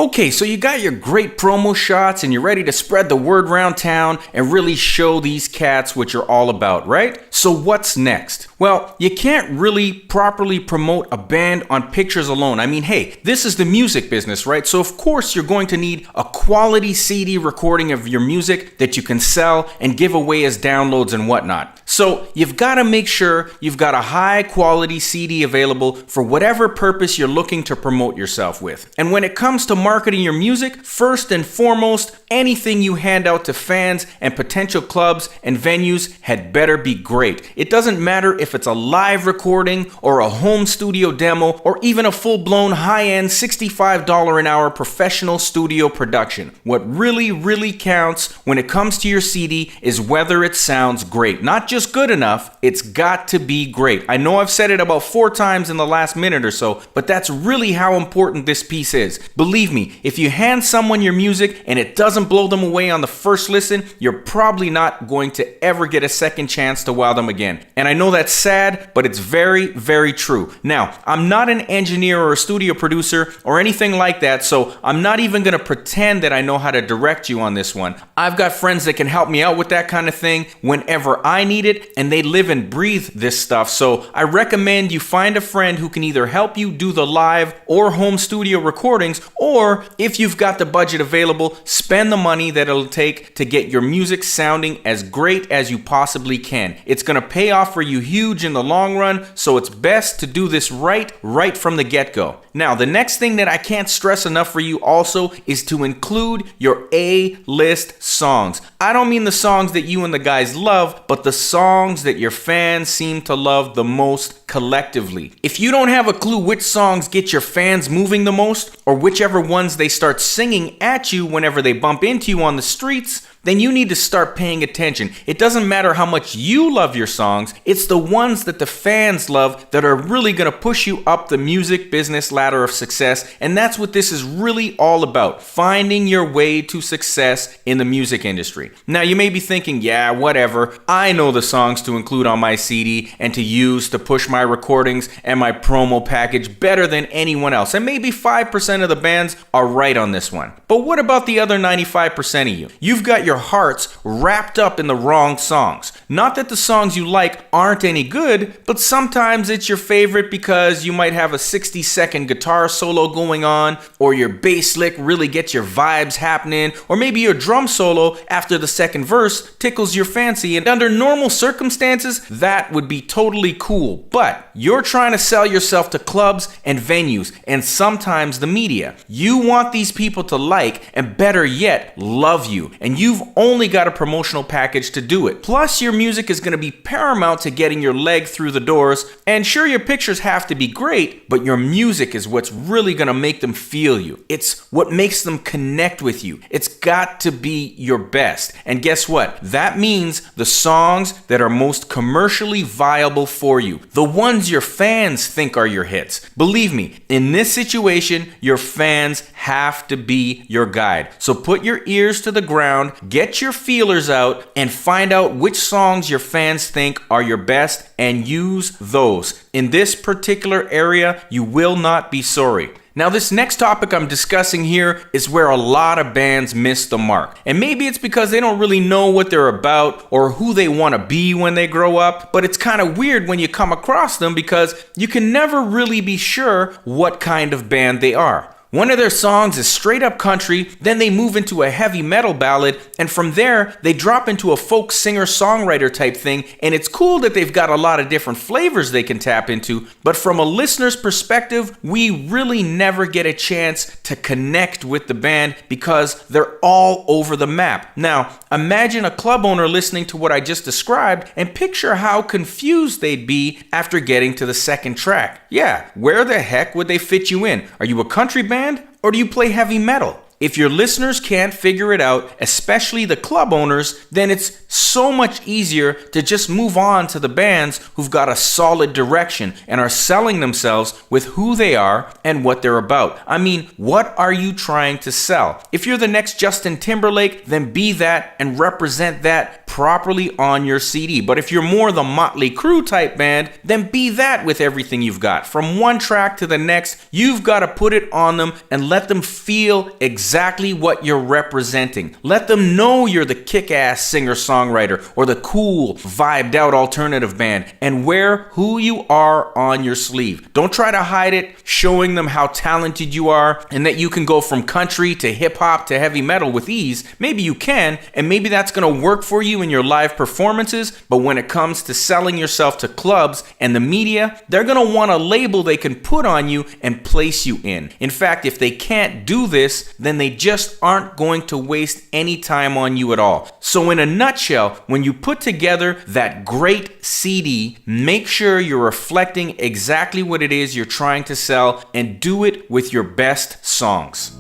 Okay, so you got your great promo shots and you're ready to spread the word around town and really show these cats what you're all about, right? So what's next? Well, you can't really properly promote a band on pictures alone. I mean, hey, this is the music business, right? So of course you're going to need a quality CD recording of your music that you can sell and give away as downloads and whatnot. So you've got to make sure you've got a high quality CD available for whatever purpose you're looking to promote yourself with. And when it comes to marketing your music, first and foremost, anything you hand out to fans and potential clubs and venues had better be great. It doesn't matter if it's a live recording or a home studio demo or even a full-blown high-end $65 an hour professional studio production. What really counts when it comes to your CD is whether it sounds great. Not just good enough, it's got to be great. I know I've said it about 4 times in the last minute or so, but that's really how important this piece is. Believe me, if you hand someone your music and it doesn't blow them away on the first listen, you're probably not going to ever get a second chance to wow them again. And I know that's sad, but it's very true. Now, I'm not an engineer or a studio producer or anything like that, so I'm not even going to pretend that I know how to direct you on this one. I've got friends that can help me out with that kind of thing whenever I need it, and they live and breathe this stuff, so I recommend you find a friend who can either help you do the live or home studio recordings, or if you've got the budget available, spend the money that it'll take to get your music sounding as great as you possibly can. It's going to pay off for you huge in the long run, so it's best to do this right from the get-go. Now, the next thing that I can't stress enough for you also is to include your A-list songs. I don't mean the songs that you and the guys love, but the songs that your fans seem to love the most collectively. If you don't have a clue which songs get your fans moving the most, or whichever ones they start singing at you whenever they bump into you on the streets, then you need to start paying attention. It doesn't matter how much you love your songs, it's the ones that the fans love that are really going to push you up the music business ladder of success, and that's what this is really all about, finding your way to success in the music industry. Now, you may be thinking, yeah, whatever, I know the songs to include on my CD and to use to push my recordings and my promo package better than anyone else, and maybe 5% of the bands are right on this one. But what about the other 95% of you? You've got your hearts wrapped up in the wrong songs. Not that the songs you like aren't any good, but sometimes it's your favorite because you might have a 60-second guitar solo going on, or your bass lick really gets your vibes happening, or maybe your drum solo after the second verse tickles your fancy, and under normal circumstances, that would be totally cool. But you're trying to sell yourself to clubs and venues, and sometimes the media. You want these people to like, and better yet, love you, and you've only got a promotional package to do it. Plus, your music is going to be paramount to getting your leg through the doors, and sure, your pictures have to be great, but your music is what's really going to make them feel you. It's what makes them connect with you. It's got to be your best. And guess what? That means the songs that are most commercially viable for you, the ones your fans think are your hits. Believe me, in this situation, your fans have to be your guide. So put your ears to the ground, get your feelers out, and find out which songs your fans think are your best and use those. In this particular area, you will not be sorry. Now, this next topic I'm discussing here is where a lot of bands miss the mark. And maybe it's because they don't really know what they're about or who they want to be when they grow up, but it's kind of weird when you come across them because you can never really be sure what kind of band they are. One of their songs is straight up country, then they move into a heavy metal ballad, and from there, they drop into a folk singer-songwriter type thing, and it's cool that they've got a lot of different flavors they can tap into, but from a listener's perspective, we really never get a chance to connect with the band because they're all over the map. Now, imagine a club owner listening to what I just described, and picture how confused they'd be after getting to the second track. Yeah, where the heck would they fit you in? Are you a country band? Or do you play heavy metal? If your listeners can't figure it out, especially the club owners, then it's so much easier to just move on to the bands who've got a solid direction and are selling themselves with who they are and what they're about. I mean, what are you trying to sell? If you're the next Justin Timberlake, then be that and represent that properly on your CD. But if you're more the Motley Crue type band, then be that with everything you've got. From one track to the next, you've got to put it on them and let them feel exactly what you're representing. Let them know you're the kick-ass singer-songwriter or the cool, vibed out alternative band, and wear who you are on your sleeve. Don't try to hide it, showing them how talented you are and that you can go from country to hip-hop to heavy metal with ease. Maybe you can, and maybe that's going to work for you in your live performances, but when it comes to selling yourself to clubs and the media, they're going to want a label they can put on you and place you in. In fact, if they can't do this, then they just aren't going to waste any time on you at all. So in a nutshell, when you put together that great CD, make sure you're reflecting exactly what it is you're trying to sell and do it with your best songs.